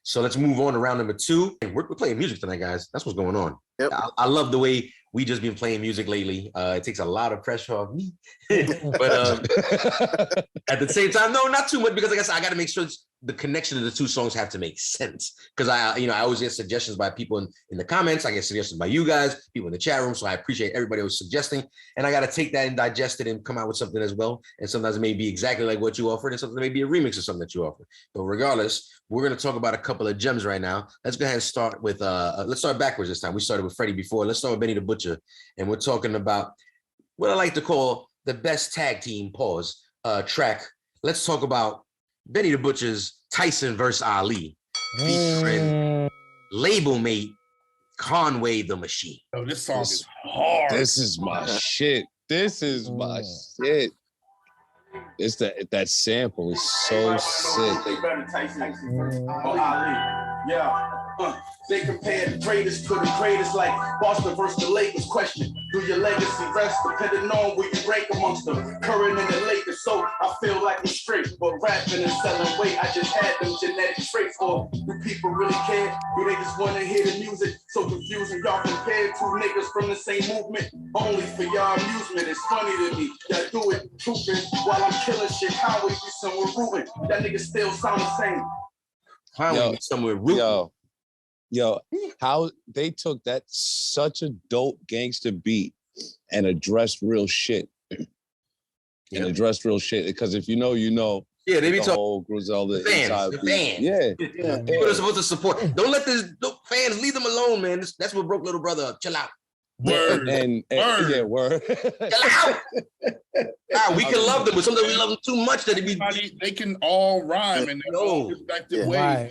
So let's move on to round number 2. We're playing music tonight, guys. That's what's going on. Yep. I love the way we just been playing music lately. It takes a lot of pressure off me. But at the same time, no, not too much, because like I said, I got to make sure the connection of the 2 songs have to make sense. Because I always get suggestions by people in the comments. I get suggestions by you guys, people in the chat room. So I appreciate everybody who's suggesting. And I got to take that and digest it and come out with something as well. And sometimes it may be exactly like what you offered, and something may be a remix of something that you offered. But regardless, we're going to talk about a couple of gems right now. Let's go ahead and start with, let's start backwards this time. We started with Freddie before. Let's start with Benny the Butcher. And we're talking about what I like to call the best tag team track. Let's talk about Benny the Butcher's Tyson versus Ali, featuring label mate Conway the Machine. Oh, this song is hard. This is my shit. This is my shit. It's that sample is so sick. They compare the greatest to the greatest, like Boston versus the Lakers. Question: do your legacy rest depending on where you rank amongst them, current and the latest? So I feel like I'm straight, but rapping and selling weight, I just had them genetic traits. Or do people really care? Do they just want to hear the music? So confusing, y'all compare 2 niggas from the same movement, only for y'all amusement. It's funny to me, y'all do it trooping while I'm killing shit. Conway be somewhere rooting, that nigga still sound the same. Conway be somewhere rooting. Yo, how they took that such a dope gangster beat and addressed real shit. Because if you know, you know. Yeah, they be talking whole Griselda fans. Yeah. People are supposed to support. Don't let the fans leave them alone, man. That's what broke little brother up. Chill out. Word. Yeah, word. Chill out. We can love them, but sometimes we love them too much that they can all rhyme in their own respective ways.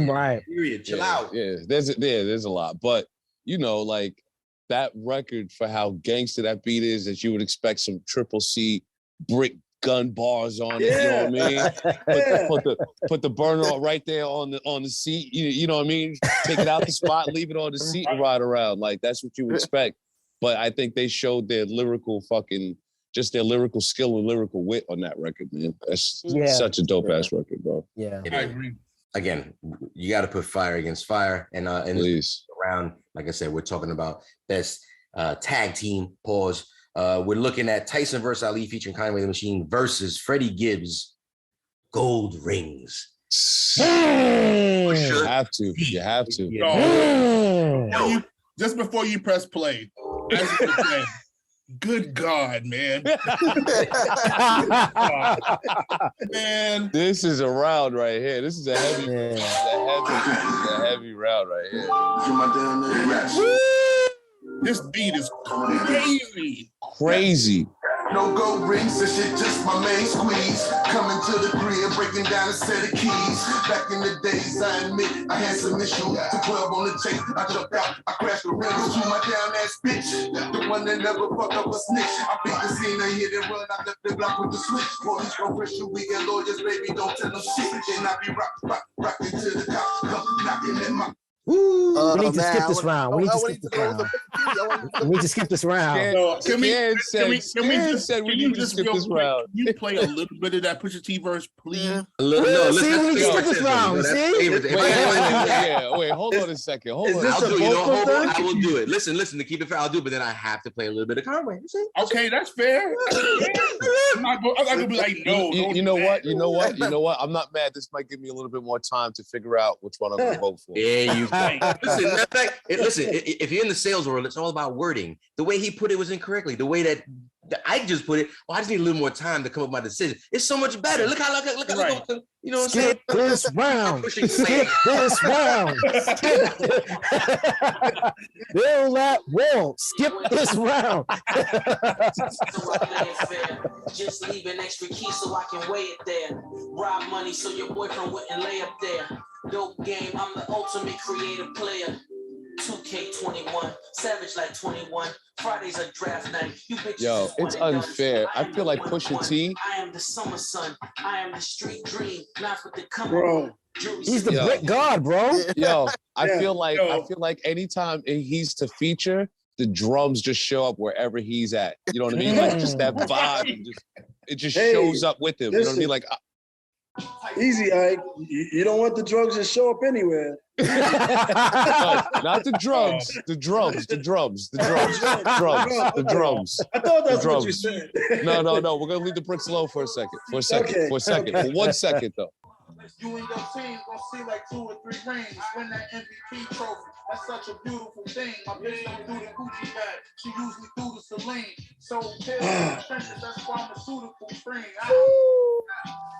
Right. Period. Chill out. Yeah, there's a lot. But you know, like that record for how gangster that beat is, that you would expect some Triple C brick gun bars on it, you know what I mean? Put the burner right there on the seat, you know what I mean? Take it out the spot, leave it on the seat and ride around. Like that's what you would expect. But I think they showed their lyrical their lyrical skill and lyrical wit on that record, man. That's such a dope ass record, bro. Yeah. I agree. Again, you got to put fire against fire. And please. Around, like I said, we're talking about best tag team we're looking at Tyson versus Ali featuring Conway the Machine versus Freddie Gibbs, Gold Rings. You have to. Just before you press play, as you were saying, good God, man. Man. This is a round right here. This is a heavy round right here. This beat is crazy. Crazy. No gold rings, this shit just my main squeeze. Coming to the crib, breaking down a set of keys. Back in the days, I admit I had some issues. To 12 on the chase, I jumped out, I crashed the rims to my down ass bitch. The one that never fucked up a snitch. I beat the scene, I hit and run, I left the block with the switch. Police go press you, we get lawyers, baby, don't tell them shit. Then I be rocking to the cops, come knocking at my. We need to skip this round. We need to skip this round. Can you just skip this round? Can you play a little bit of that Pusha T verse, please? Let's skip this round. Wait, hold on a second. Hold on. I will do it. Listen, to keep it fair, I'll do it, but then I have to play a little bit of Conway. Okay, that's fair. I'm not gonna be like, no. You know what? I'm not mad. This might give me a little bit more time to figure out which one I'm gonna vote for. Yeah, you. Listen, if you're in the sales world, it's all about wording. The way he put it was incorrectly. The way that I just put it, I just need a little more time to come up with my decision. It's so much better. Look how you know what I'm saying? Skip this round. Skip this round. Bill that wall. Skip this round. Just leave an extra key so I can weigh it there. Rob money so your boyfriend wouldn't lay up there. Dope game, I'm the ultimate creative player. 2K21, savage like 21. Fridays are draft night. You bitches. Yo, it's unfair. I feel like Pusha T. I am the summer sun. I am the street dream. Not with the come. Bro, he's the brick god, bro. Yo, I feel like anytime he's to feature, the drums just show up wherever he's at. You know what I mean? Like just that vibe. It just shows up with him. You know what I mean? Like. Easy, Ike. You don't want the drugs to show up anywhere. No, not the drugs, the drums. I thought that's what you said. No. We're gonna leave the bricks alone for a second. For 1 second, though. You and your team gonna see like 2 or 3 rings. Win that MVP trophy. That's such a beautiful thing. My bitch don't do the Gucci bag. She usually do the Celine. So that's pharmaceutical free.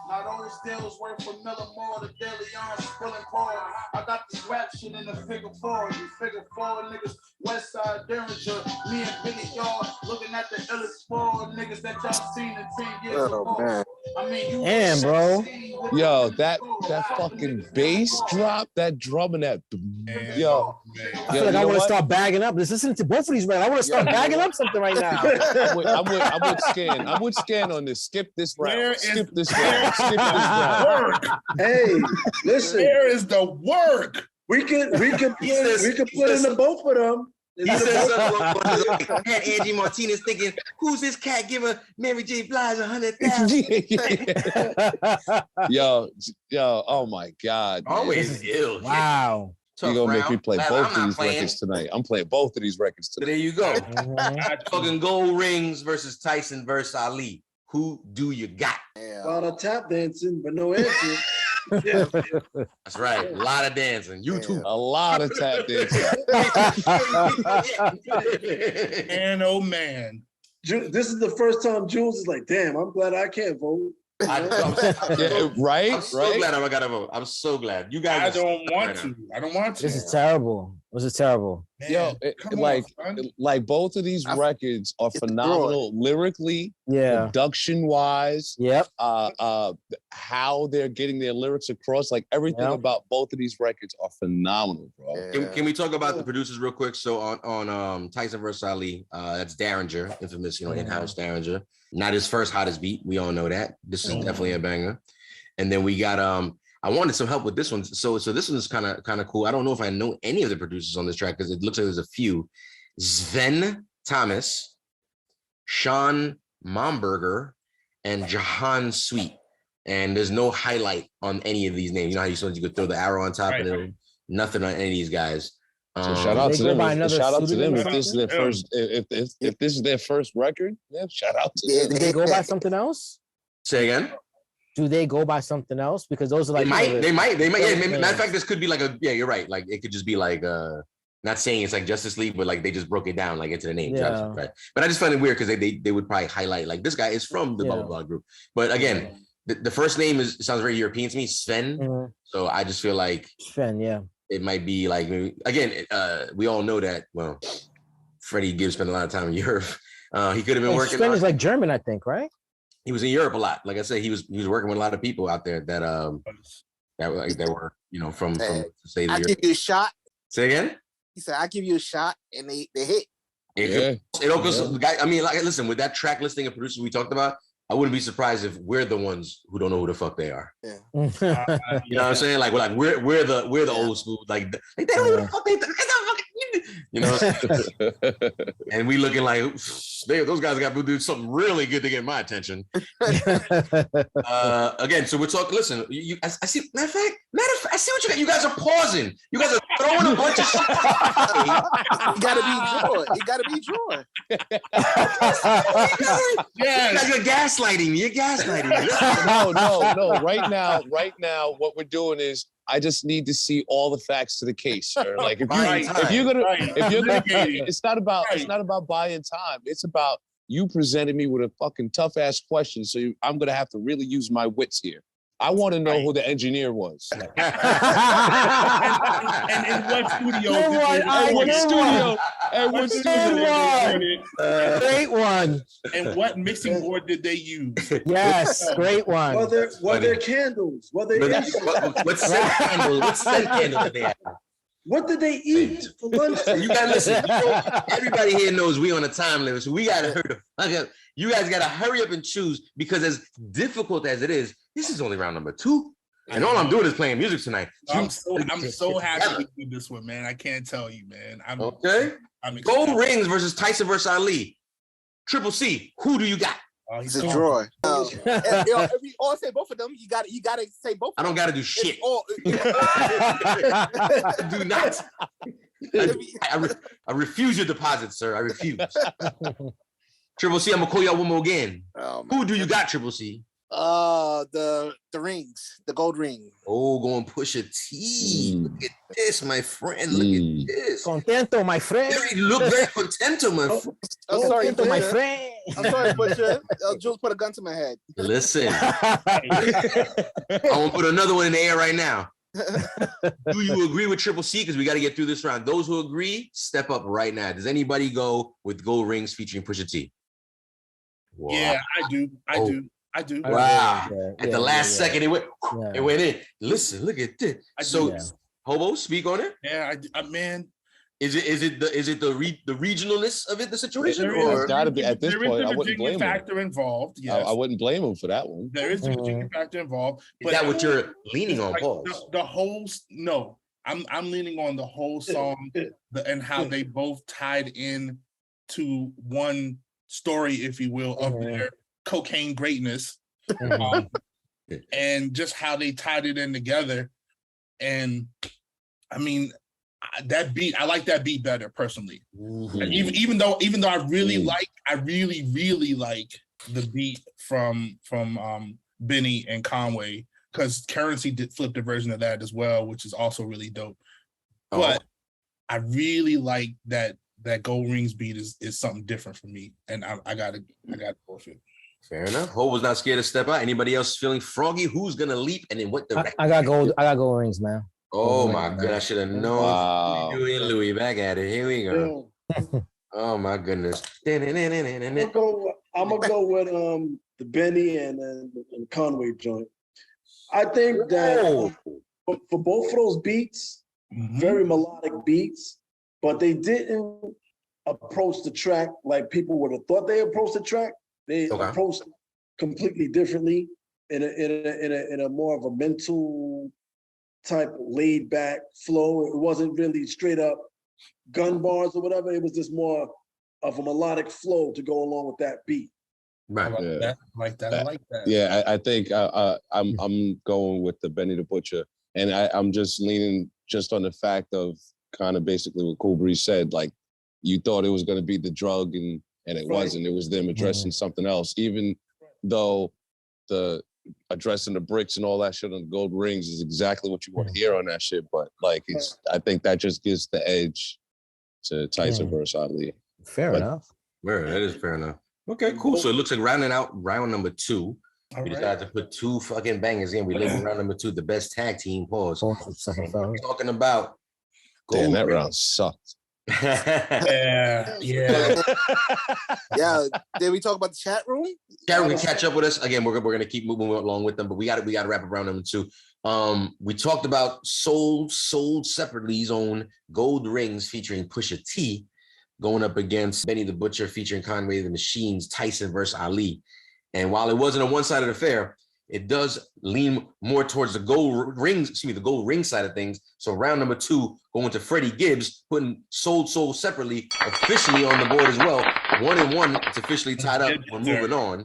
Now those deals worth a million more. The daily on spilling pour. I got this rap shit in the figure 4. You figure 4 niggas, West Side Derringer. Me and Billy y'all looking at the illest 4 niggas that y'all seen in 10 years ago. Man. I mean, you damn, bro. Yo, that fucking bass drop, that drum and that, yo. I feel like I want to start bagging up. Listening to both of these, man. I want to start bagging up something right now. I would scan on this. Skip this round. Skip this round. Hey, listen. Where is the work? We can put in the both of them. He said something like Angie Martinez thinking, who's this cat giving Mary J. Blige 100,000? Yo, oh my God. Always ill. Wow. You're gonna make me play both of these records tonight. I'm playing both of these records tonight. There you go. Fucking gold rings versus Tyson versus Ali. Who do you got? A lot of tap dancing, but no answer. That's right. A lot of dancing. You too. A lot of tap dancing. Man, oh man. This is the first time Jules is like, damn, I'm glad I can't vote. Right? I'm so glad I got to vote. I'm so glad. You guys. I don't want to. This is terrible. This is terrible. Man, yo, like both of these records are phenomenal lyrically, production wise. Yep. How they're getting their lyrics across, like everything about both of these records are phenomenal, bro. Can we talk about the producers real quick? So on Tyson vs. Ali, that's Derringer, infamous, in-house Derringer. Not his first hottest beat. We all know that. This is definitely a banger. And then we got I wanted some help with this one. So this one's kind of cool. I don't know if I know any of the producers on this track because it looks like there's a few. Sven Thomas, Sean Momberger, and Jahan Sweet. And there's no highlight on any of these names. You know how you could throw the arrow on top and then nothing on any of these guys. So shout out to them. Shout out to them if this is their first. If this is their first record, shout out to them. Do they go by something else? Say again. Do they go by something else? Because those are like they might. Yeah, matter of fact, this could be like you're right. Like it could just be like not saying it's like Justice League, but like they just broke it down like into the name. Yeah. Right. But I just find it weird because they would probably highlight like this guy is from the blah blah blah group. But again, the first name sounds very European to me, Sven. So I just feel like Sven, it might be like maybe, again, we all know that. Well, Freddie Gibbs spent a lot of time in Europe. He could have been working. Sven is like German, I think, right? He was in Europe a lot. Like I said, he was working with a lot of people out there that were from say the I give you a shot. Say again. He said, "I give you a shot," and they hit. It I mean, like, listen, with that track listing of producers we talked about, I wouldn't be surprised if we're the ones who don't know who the fuck they are. Yeah. You know what I'm saying? Like we're the old school. Like they don't know who the fuck they. And we looking like those guys got to do something really good to get my attention. Again, so we're talking. Listen, I see. Matter of fact, I see what you guys are pausing. You guys are throwing a bunch of shit. You gotta be drawn. You gotta be drawn. Yes. You're gaslighting me. You're gaslighting me. No. Right now, what we're doing is I just need to see all the facts to the case, sir. Like if you're gonna, it's not about buying time. It's about you presenting me with a fucking tough ass question. So I'm gonna have to really use my wits here. I want to know who the engineer was. And in what studio? Great one. And what mixing board did they use? Yes, great one. Were there candles? What's scent candle? What scent candle did they have? What did they eat for lunch? You gotta listen. Everybody here knows we on a time limit, so we gotta hurry up. You guys gotta hurry up and choose because as difficult as it is, this is only round number 2, and all I'm doing is playing music tonight. I'm so happy to do this one, man. I can't tell you, man. I'm Gold Rings versus Tyson versus Ali. Triple C. Who do you got? It's a draw. If we all say both of them, you gotta say both. I don't gotta do shit. All, Do not. I refuse your deposit, sir. I refuse. Triple C, I'm gonna call y'all one more again. Who do you got, Triple C? The rings, the gold ring. Oh, going PUSHA T. Look at this, my friend. Look at this. Contento, my friend. You look very contento, my friend. I'm sorry, Contento, my friend. I'm sorry, PUSHA. Jules put a gun to my head. Listen, I want to put another one in the air right now. Do you agree with Triple C? Because we got to get through this round. Those who agree, step up right now. Does anybody go with gold rings featuring PUSHA T? Wow. Yeah, I do. I do. Wow. At the last second, it went in. Listen, look at this. So, Hobo, speak on it. Yeah, man. Is it the regionalness of it, the situation? It's got to be at this point. I wouldn't blame him. Factor involved. Yes. I wouldn't blame him for that one. There is the Virginia factor involved. Is that what you're leaning on, Paul? The whole no. I'm leaning on the whole song and how they both tied in to one story, if you will, of their cocaine greatness, and just how they tied it in together. And I mean, that beat, I like that beat better personally. Even though I really like the beat from Benny and Conway, because Currency did flip the version of that as well, which is also really dope. But I really like that Gold Rings beat is something different for me, and I gotta go for it. Fair enough. Hope was not scared to step out. Anybody else feeling froggy? Who's gonna leap and in what direction? I got gold rings, man. Oh my god, I should have known. Wow. Louis, back at it. Here we go. Oh my goodness. I'm gonna go with the Benny and Conway joint. I think that for both of those beats, very melodic beats, but they didn't approach the track like people would have thought they approached the track. They approached completely differently in a more of a mental type laid back flow. It wasn't really straight up gun bars or whatever. It was just more of a melodic flow to go along with that beat. Right. I like that. Yeah, I think I'm going with the Benny the Butcher, and I'm just leaning just on the fact of kind of basically what Cool Breeze said. Like, you thought it was going to be the drug, and it wasn't. It was them addressing something else. Even though the addressing the bricks and all that shit on the gold rings is exactly what you want to hear on that shit. But like, I think that just gives the edge to Tyson versus Ali. Fair enough. That is fair enough. Okay, cool. So it looks like rounding out round number 2. We decided to put 2 fucking bangers in. We labeled round number 2 the best tag team. Pause. We're talking about. Damn, that round sucked. Yeah. Did we talk about the chat room? Chat room can catch up with us again. We're gonna keep moving along with them, but we got to wrap up round number 2. We talked about sold separately's own gold rings featuring PUSHA T going up against Benny the Butcher featuring Conway the Machine's Tyson versus Ali. And while it wasn't a one-sided affair, it does lean more towards the gold ring side of things. So round number 2 going to Freddie Gibbs, putting sold separately officially on the board as well. 1-1, it's officially tied up. We're moving on.